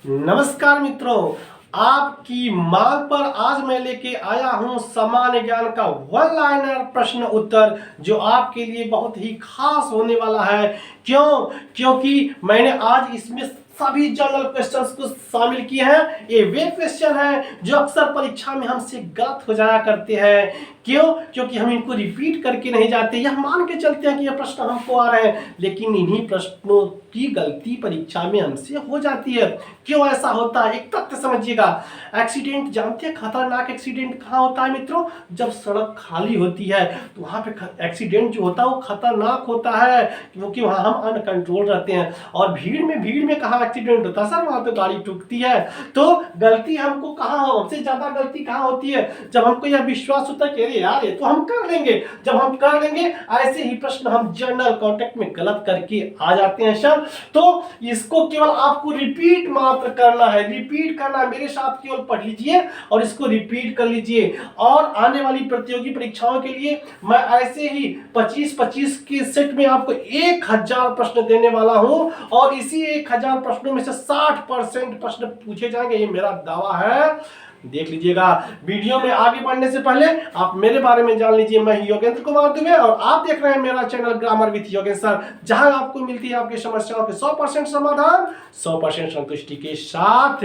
नमस्कार मित्रों, आपकी मांग पर आज मैं लेके आया हूं सामान्य ज्ञान का वन लाइनर प्रश्न उत्तर जो आपके लिए बहुत ही खास होने वाला है। क्योंकि मैंने आज इसमें सभी जनरल क्वेश्चंस को शामिल किए हैं। ये वे क्वेश्चन हैं जो अक्सर परीक्षा में हमसे गलत हो जाया करते हैं। क्योंकि हम इनको रिपीट करके नहीं जाते, यह मान के चलते हैं कि यह प्रश्न हमको आ रहे हैं, लेकिन इन्हीं प्रश्नों की गलती परीक्षा में हमसे हो जाती है। क्यों ऐसा होता है, एक तथ्य समझिएगा। एक्सीडेंट जानते हैं, खतरनाक एक्सीडेंट कहाँ होता है मित्रों? जब सड़क खाली होती है तो वहां पे एक्सीडेंट जो होता है वो खतरनाक होता है, क्योंकि वहां हम अनकंट्रोल रहते हैं। और भीड़ में कहाँ एक्सीडेंट होता है सर? वहां तो गाड़ी ठुकती है। तो गलती हमको कहाँ, हमसे ज्यादा गलती कहाँ होती है? जब हमको यह विश्वास होता है कि अरे यार ये तो हम कर लेंगे। जब हम कर लेंगे ऐसे ही प्रश्न हम जनरल कॉन्टेक्ट में गलत करके आ जाते हैं सर। तो इसको केवल आपको रिपीट मात्र करना है, रिपीट करना है। मेरे साथ केवल पढ़ लीजिए और इसको रिपीट कर लीजिए। और आने वाली प्रतियोगी परीक्षाओं के लिए मैं ऐसे ही 25-25 के सेट में आपको 1000 प्रश्न देने वाला हूं, और इसी 1000 प्रश्नों में से 60% प्रश्न पूछे जाएंगे, ये मेरा दावा है। देख लीजिएगा। वीडियो में आगे बढ़ने से पहले आप मेरे बारे में जान लीजिए। मैं योगेंद्र कुमार दुबे और आप देख रहे हैं मेरा channel grammar with Yogendra sir, जहां आपको मिलती है आपकी समस्याओं के 100% समाधान 100% संतुष्टि के साथ।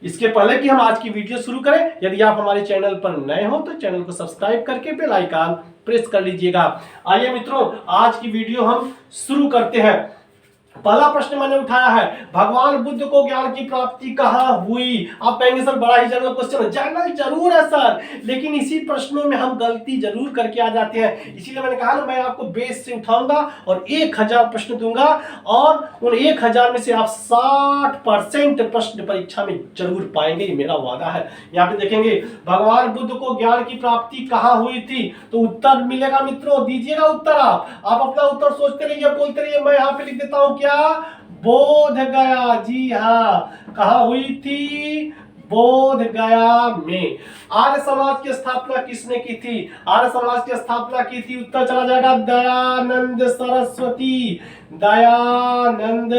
इसके पहले कि हम आज की वीडियो शुरू करें, यदि आप हमारे चैनल पर नए हो तो चैनल को सब्सक्राइब करके बेल आइकन प्रेस कर लीजिएगा। आइए मित्रों, आज की वीडियो हम शुरू करते हैं। पहला प्रश्न मैंने उठाया है, भगवान बुद्ध को ज्ञान की प्राप्ति कहाँ हुई? आप कहेंगे सर बड़ा ही जनरल क्वेश्चन है। जनरल जरूर है सर, लेकिन इसी प्रश्नों में हम गलती जरूर करके आ जाते हैं। इसीलिए मैंने कहा ना, मैं आपको बेस से उठाऊंगा और 1000 प्रश्न दूंगा, और उन 1000 में से आप 60% प्रश्न परीक्षा में जरूर पाएंगे, ये मेरा वादा है। यहाँ पे देखेंगे, भगवान बुद्ध को ज्ञान की प्राप्ति कहाँ हुई थी, तो उत्तर मिलेगा मित्रों। दीजिएगा उत्तर। आप अपना उत्तर सोचते रहिए, बोलते रहिए। मैं यहाँ पे लिख देता हूँ, क्या? बोध गया। जी हाँ, कहाँ हुई थी? बोध गया में। आर्य समाज की स्थापना किसने की थी? आर्य समाज की स्थापना की थी, उत्तर चला जाएगा दयानंद सरस्वती। दयानंद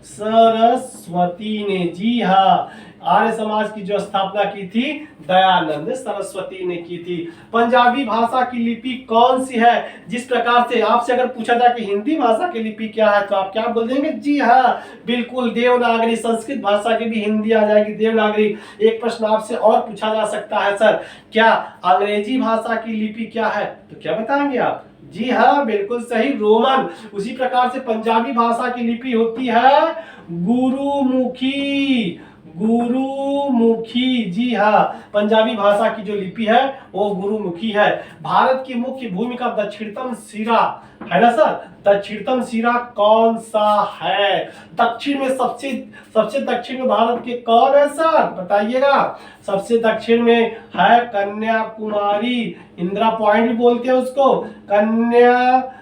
सरस्वती ने, जी हाँ, आर्य समाज की जो स्थापना की थी दयानंद सरस्वती ने की थी। पंजाबी भाषा की लिपि कौन सी है? जिस प्रकार से आपसे अगर पूछा जाए कि हिंदी भाषा की लिपि क्या है, तो आप क्या बोल देंगे? जी हाँ, बिल्कुल देवनागरी। संस्कृत भाषा की भी हिंदी आ जाएगी, देवनागरी। एक प्रश्न आपसे और पूछा जा सकता है, सर क्या अंग्रेजी भाषा की लिपि क्या है? तो क्या बताएंगे आप? जी हाँ, बिल्कुल सही, रोमन। उसी प्रकार से पंजाबी भाषा की लिपि होती है गुरुमुखी। गुरुमुखी, जी हाँ, पंजाबी भाषा की जो लिपि है वो गुरुमुखी है। भारत की मुख्य भूमि का दक्षिणतम सिरा है ना सर? दक्षिणतम सिरा कौन सा है? दक्षिण में सबसे दक्षिण में भारत के कौन है सर? बताइएगा। सबसे दक्षिण में है कन्याकुमारी। इंदिरा पॉइंट भी बोलते हैं उसको, कन्याकुमारी।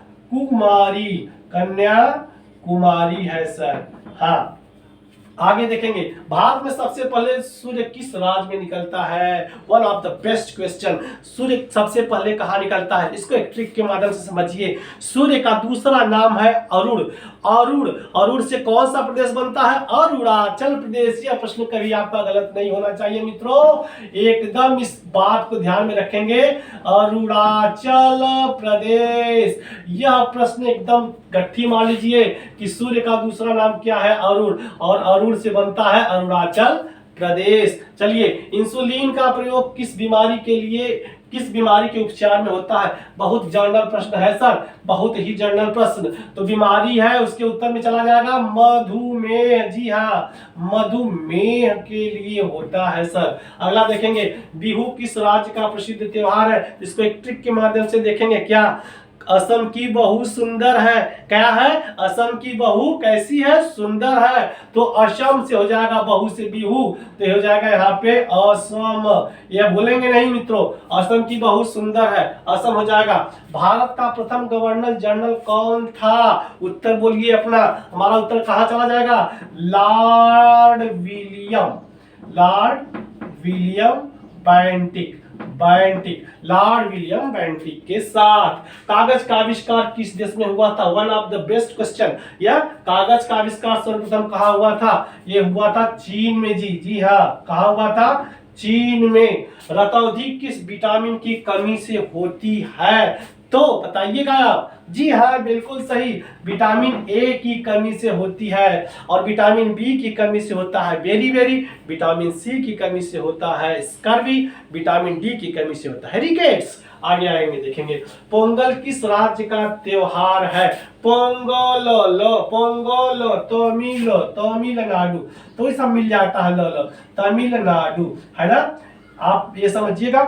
कन्याकुमारी है सर। हाँ, आगे देखेंगे, भारत में सबसे पहले सूर्य किस राज्य में निकलता है? One of the best question. सूर्य सबसे पहले कहाँ निकलता है? इसको एक ट्रिक के माध्यम से समझिए। सूर्य का दूसरा नाम है अरुण। अरुण से कौन सा प्रदेश बनता है? अरुणाचल प्रदेश। यह प्रश्न कभी आपका गलत नहीं होना चाहिए मित्रों, एकदम इस बात को ध्यान में रखेंगे। अरुणाचल प्रदेश, यह प्रश्न एकदम गट्ठी मार लीजिए कि सूर्य का दूसरा नाम क्या है? अरुण, और अरुण से बनता है अरुणाचल प्रदेश। चलिए, इंसुलिन का प्रयोग किस बीमारी के उपचार में होता है? बहुत जनरल प्रश्न है सर, बहुत ही जनरल प्रश्न। तो बीमारी है, उसके उत्तर में चला जाएगा मधुमेह। जी हाँ, मधुमेह के लिए होता है सर। अगला देखेंगे, बिहू किस राज्य का प्रसिद्ध त्योहार है? इसको एक ट्रिक के माध्यम से देखेंगे। क्या? असम की बहू सुंदर है। क्या है? असम की बहू कैसी है? सुंदर है। तो असम से हो जाएगा, बहू से बिहू, तो हो जाएगा यहाँ पे असम। यह भूलेंगे नहीं मित्रों, असम की बहू सुंदर है, असम हो जाएगा। भारत का प्रथम गवर्नर जनरल कौन था? उत्तर बोलिए अपना। हमारा उत्तर कहाँ चला जाएगा? Lord William Bentinck. Bentinck, Lord William Bentinck के साथ। कागज का आविष्कार किस देश में हुआ था? One of the best question. यह कागज का आविष्कार सर्वप्रथम कहाँ हुआ था? ये हुआ था चीन में जी। जी हाँ, कहाँ हुआ था? चीन में। रतौंधी किस विटामिन की कमी से होती है? तो बताइएगा आप। जी हाँ, बिल्कुल सही, विटामिन ए की कमी से होती है, और विटामिन बी की कमी से होता है बेरी, विटामिन सी की कमी से होता है स्कर्वी, विटामिन डी की कमी से होता है रिकेट्स। आगे आएंगे, देखेंगे पोंगल किस राज्य का त्योहार है? पोंगोलो, पोंगोलो, तमिलनाडु, तो ये सब मिल जाता है, लो तमिलनाडु, है ना। आप ये समझिएगा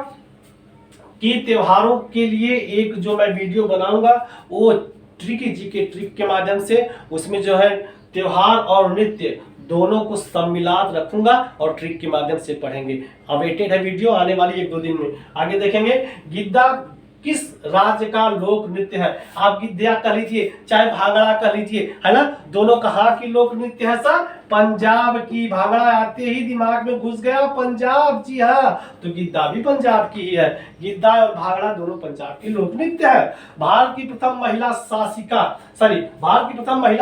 कि त्योहारों के लिए एक जो मैं वीडियो बनाऊंगा वो ट्रिकी जी के ट्रिक के माध्यम से, उसमें जो है त्योहार और नृत्य दोनों को सम्मिलात रखूंगा और ट्रिक के माध्यम से पढ़ेंगे। अवेटेड है वीडियो, आने वाली 1-2 दिन में। आगे देखेंगे गिद्दा किस राज्य का लोक नृत्य है? आप गिद्धिया कह लीजिए चाहे भांगड़ा कह लीजिए, है ना, दोनों कहाँ की लोक नृत्य है सर? पंजाब की। भांगड़ा आते ही दिमाग में घुस गया पंजाब, जी हाँ, तो गिद्दा भी पंजाब की ही है। गिद्दा और भांगड़ा दोनों पंजाब की लोक नृत्य है। भारत की प्रथम महिला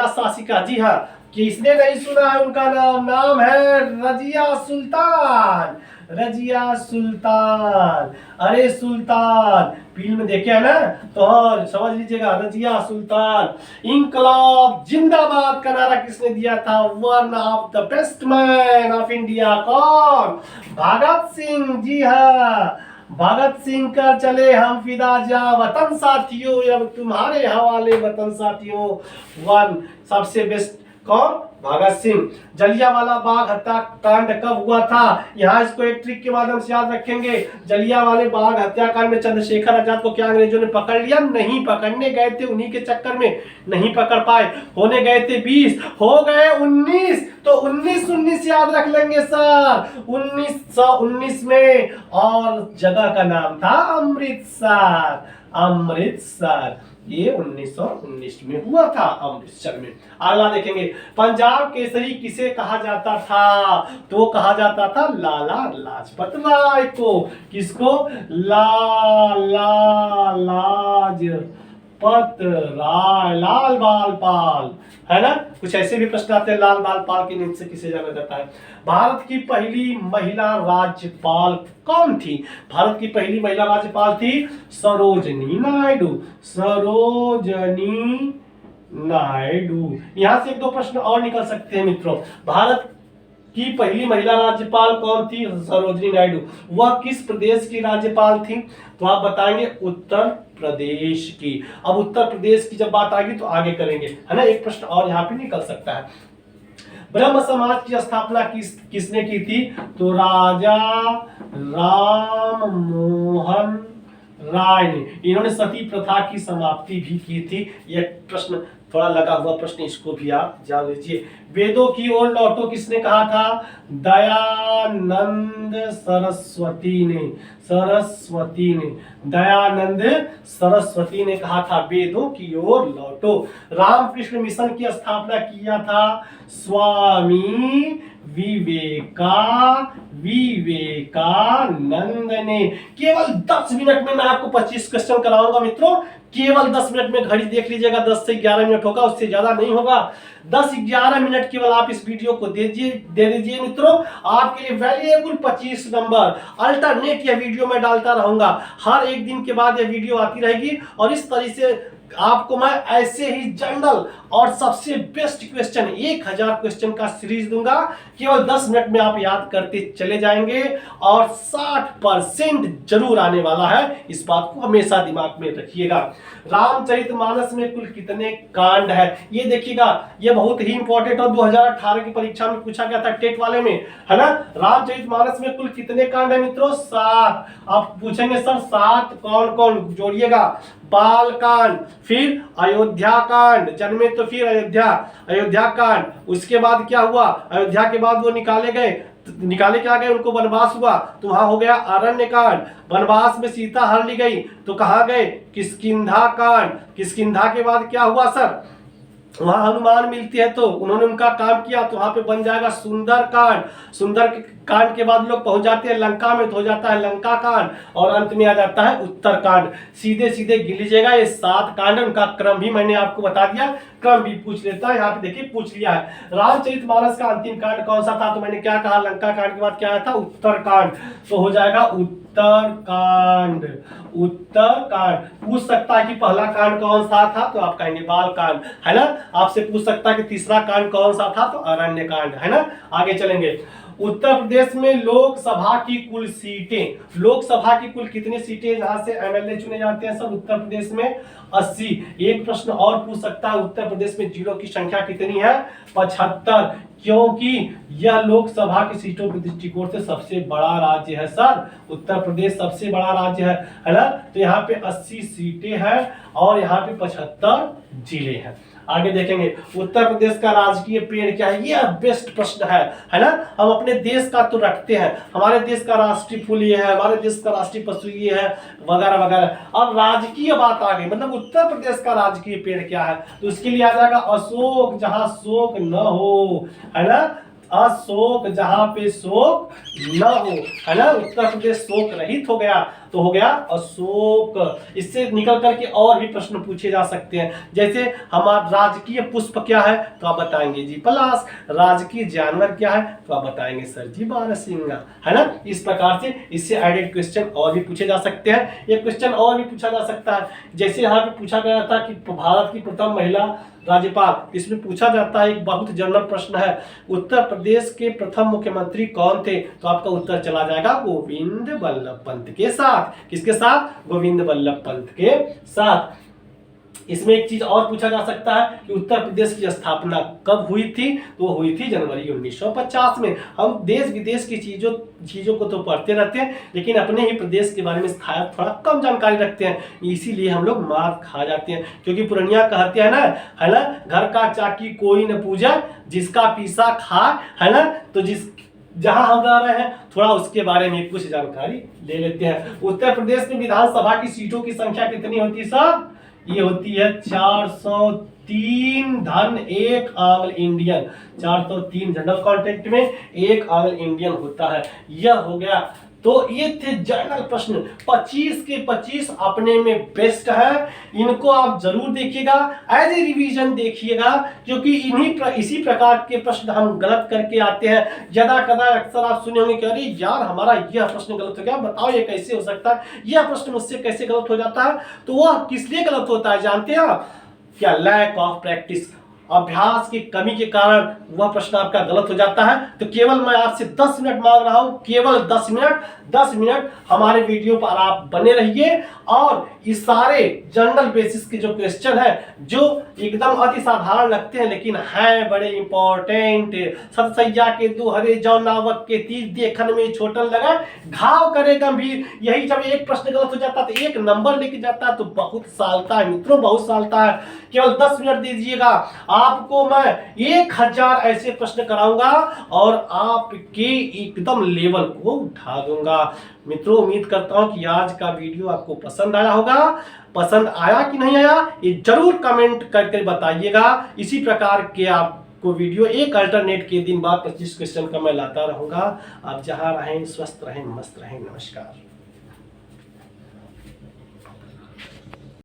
शासिका, जी हाँ, किसने नहीं सुना है उनका नाम है रजिया सुल्तान। रजिया सुल्तान, अरे सुल्तान फिल्म देखे है ना, तो समझ लीजिएगा, रजिया सुल्तान। इंकलाब जिंदाबाद का नारा किसने दिया था? One of the best man of India, कौन? भगत सिंह, जी हाँ, भगत सिंह का चले हम फिदा जा वतन साथियों, अब तुम्हारे हवाले वतन साथियों। वन सबसे बेस्ट कौन? भगत सिंह। जलियांवाला बाग हत्याकांड कब हुआ था? यहाँ इसको एक ट्रिक के माध्यम से याद रखेंगे। जलियांवाले बाग हत्याकांड में चंद्रशेखर आजाद को क्या अंग्रेजों ने पकड़ लिया? नहीं, पकड़ने गए थे, उन्हीं के चक्कर में नहीं पकड़ पाए। होने गए थे 20, हो गए 19, तो 19 याद रख लेंगे सर। 1919 में, और जगह का नाम था अमृतसर। अमृतसर, ये 1919 में हुआ था अमृतसर में। अगला देखेंगे, पंजाब केसरी किसे कहा जाता था? तो कहा जाता था लाला लाजपत राय को। किसको? लाजपत राय, लाल बाल पाल, है ना। कुछ ऐसे भी प्रश्न आते हैं, लाल बाल पाल के नाम से किसे जाना जाता है? भारत की पहली महिला राज्यपाल कौन थी? भारत की पहली महिला राज्यपाल थी सरोजनी नायडू। सरोजनी नायडू। यहां से 1-2 प्रश्न और निकल सकते हैं मित्रों। भारत की पहली महिला राज्यपाल कौन थी? सरोजनी नायडू। वह किस प्रदेश की राज्यपाल थी? तो आप बताएंगे उत्तर प्रदेश की। अब उत्तर प्रदेश की जब बात आएगी तो आगे करेंगे, है ना। एक प्रश्न और यहाँ पे निकल सकता है। ब्रह्म समाज की स्थापना किसने की थी? तो राजा राम मोहन राय ने। इन्होंने सती प्रथा की समाप्ति भी की थी। यह प्रश्न थोड़ा लगा हुआ प्रश्न, इसको भी आप जान लीजिए। वेदों की ओर लौटो किसने कहा था? दयानंद सरस्वती ने। दयानंद सरस्वती ने कहा था वेदों की ओर लौटो। रामकृष्ण मिशन की स्थापना किया था स्वामी विवेकानंद ने। केवल 10 मिनट में मैं आपको 25 क्वेश्चन कराऊंगा मित्रों। केवल 10 मिनट में घड़ी देख लीजिएगा, 10 से 11 मिनट होगा, उससे ज्यादा नहीं होगा। 10-11 मिनट केवल आप इस वीडियो को दे दीजिए मित्रों। आपके लिए वैल्यूएबल 25 नंबर अल्टरनेट यह वीडियो मैं डालता रहूंगा। हर एक दिन के बाद यह वीडियो आती रहेगी, और इस तरह से आपको मैं ऐसे ही जनरल और सबसे बेस्ट क्वेश्चन 1000 क्वेश्चन का सीरीज दूंगा। केवल 10 मिनट में आप याद करते चले जाएंगे, और 60% जरूर आने वाला है। इस बात को हमेशा दिमाग में रखिएगा। रामचरितमानस में कुल कितने कांड है? ये देखिएगा, ये बहुत ही इंपॉर्टेंट और 2018 की परीक्षा में पूछा गया था, टेट वाले में, है ना। रामचरितमानस में कुल कितने कांड है मित्रों? 7। आप पूछेंगे सर 7 कौन कौन? जोड़िएगा, बाल कांड, फिर अयोध्या कांड, जन्मे तो फिर अयोध्या कांड। उसके बाद क्या हुआ? अयोध्या के बाद वो निकाले क्या गए, उनको वनवास हुआ, तो वहां हो गया अरण्य कांड। वनवास में सीता हर ली गई, तो कहां गए? किष्किंधा कांड। किष्किंधा के बाद क्या हुआ सर? वहां हनुमान मिलती है तो उन्होंने उनका काम किया, तो वहां पे बन जाएगा सुंदर कांड। सुंदर कांड के बाद लोग पहुंच जाते हैं लंका में, तो हो जाता है लंका कांड, और अंत में आ जाता है उत्तर कांड। सीधे सीधे गिन लीजिएगा, ये 7 कांड, उनका क्रम भी मैंने आपको बता दिया, क्रम भी पूछ लेता है। यहाँ पे देखिए पूछ लिया है रामचरितमानस का अंतिम कांड कौन सा था, तो मैंने क्या कहा, लंका कांड के बाद क्या आया था, उत्तर कांड। तो हो जाएगा उत्तर कांड। उत्तर कांड पूछ सकता है कि पहला कांड कौन सा था, तो आप कहेंगे बाल कांड, है ना। आपसे पूछ सकता है कि तीसरा कांड कौन सा था, तो अरण्य कांड, है ना। आगे चलेंगे। उत्तर प्रदेश में लोकसभा की कुल सीटें, लोकसभा की कुल कितनी सीटें जहां से एमएलए चुने जाते हैं सब उत्तर प्रदेश में, 80। एक प्रश्न और पूछ सकता है, उत्तर प्रदेश में जिलों की संख्या कितनी है, 75, क्योंकि यह लोकसभा की सीटों के दृष्टिकोण से सबसे बड़ा राज्य है सर, उत्तर प्रदेश सबसे बड़ा राज्य है ना। तो यहाँ पे 80 सीटें हैं और यहाँ पे 75 जिले हैं। आगे देखेंगे, उत्तर प्रदेश का राजकीय पेड़ क्या है, यह बेस्ट प्रश्न है ना। हम अपने देश का तो रखते हैं, हमारे देश का राष्ट्रीय फूल ये है, हमारे देश का राष्ट्रीय पशु ये है, वगैरह वगैरह। अब राजकीय बात आ गई, मतलब उत्तर प्रदेश का राजकीय पेड़ क्या है, तो इसके लिए आ जाएगा अशोक, जहां शोक न हो, है ना। अशोक, जहां पे शोक न हो, है ना। उत्तर प्रदेश शोक रहित हो गया, तो हो गया अशोक। इससे निकल करके और भी प्रश्न पूछे जा सकते हैं, जैसे हमारा राजकीय पुष्प क्या है, तो आप बताएंगे जी पलाश। राजकीय जानवर क्या है, तो आप बताएंगे सर जी बारहसिंगा, है ना। इस प्रकार से इससे एडेड क्वेश्चन और भी पूछे जा सकते हैं। एक क्वेश्चन और भी पूछा जा सकता है, जैसे यहाँ पे पूछा गया था कि भारत की प्रथम महिला राज्यपाल, इसमें पूछा जाता है, एक बहुत जनरल प्रश्न है, उत्तर प्रदेश के प्रथम मुख्यमंत्री कौन थे, तो आपका उत्तर चला जाएगा गोविंद बल्लभ पंत के साथ। किसके साथ, गोविंद बल्लभ पंत के साथ। इसमें एक चीज और पूछा जा सकता है कि उत्तर प्रदेश की स्थापना कब हुई थी, तो हुई थी जनवरी 1950 में। हम देश विदेश की चीजों को तो पढ़ते रहते हैं, लेकिन अपने ही प्रदेश के बारे में थोड़ा कम जानकारी रखते हैं, इसीलिए हम लोग मार खा जाते हैं। क्योंकि पुरनिया कहते हैं ना, है ना, घर का चाकी कोई न पूजा, जिसका पीसा खा, है ना। तो जहां हम रह रहे हैं थोड़ा उसके बारे में कुछ जानकारी ले लेते हैं। उत्तर प्रदेश में विधानसभा की सीटों की संख्या कितनी होती है साहब, ये होती है 403 धन 1 आंग्ल इंडियन। 403 जनरल कॉन्टेक्ट में 1 आंग्ल इंडियन होता है। यह हो गया, तो ये थे जनरल प्रश्न, 25 के 25 अपने में बेस्ट है। इनको आप जरूर देखिएगा, एज ए रिवीजन देखिएगा, क्योंकि इसी प्रकार के प्रश्न हम गलत करके आते हैं। यदा कदा अक्सर आप सुने होंगे कि अरे यार हमारा यह प्रश्न गलत हो गया, बताओ ये कैसे हो सकता है, यह प्रश्न मुझसे कैसे गलत हो जाता है। तो वह किस लिए गलत होता है जानते हैं आप, क्या, लैक ऑफ प्रैक्टिस, अभ्यास की कमी के कारण वह प्रश्न आपका गलत हो जाता है। तो केवल मैं आपसे 10 मिनट मांग रहा हूं, केवल 10 मिनट हमारे वीडियो पर आप बने रहिए, और इस सारे जनरल बेसिस के जो क्वेश्चन है, जो एकदम अति साधारण लगते हैं लेकिन हैं बड़े इंपॉर्टेंट। सतसैया के दुहरे जौ नावक के तीर, देखन में छोटन लगा घाव करे गंभीर। यही जब एक प्रश्न गलत हो जाता है तो 1 नंबर लेके जाता है, तो बहुत सालता है मित्रों, बहुत सालता है। केवल 10 मिनट दे दीजिएगा, आपको मैं 1000 ऐसे प्रश्न कराऊंगा और आपके एकदम लेवल को उठा दूंगा। मित्रों, उम्मीद करता हूं कि आज का वीडियो आपको पसंद आया होगा। पसंद आया कि नहीं आया ये जरूर कमेंट करके बताइएगा। इसी प्रकार के आपको वीडियो एक अल्टरनेट के दिन बाद 25 क्वेश्चन का मैं लाता रहूंगा। आप जहां रहें स्वस्थ रहें, मस्त रहें। नमस्कार।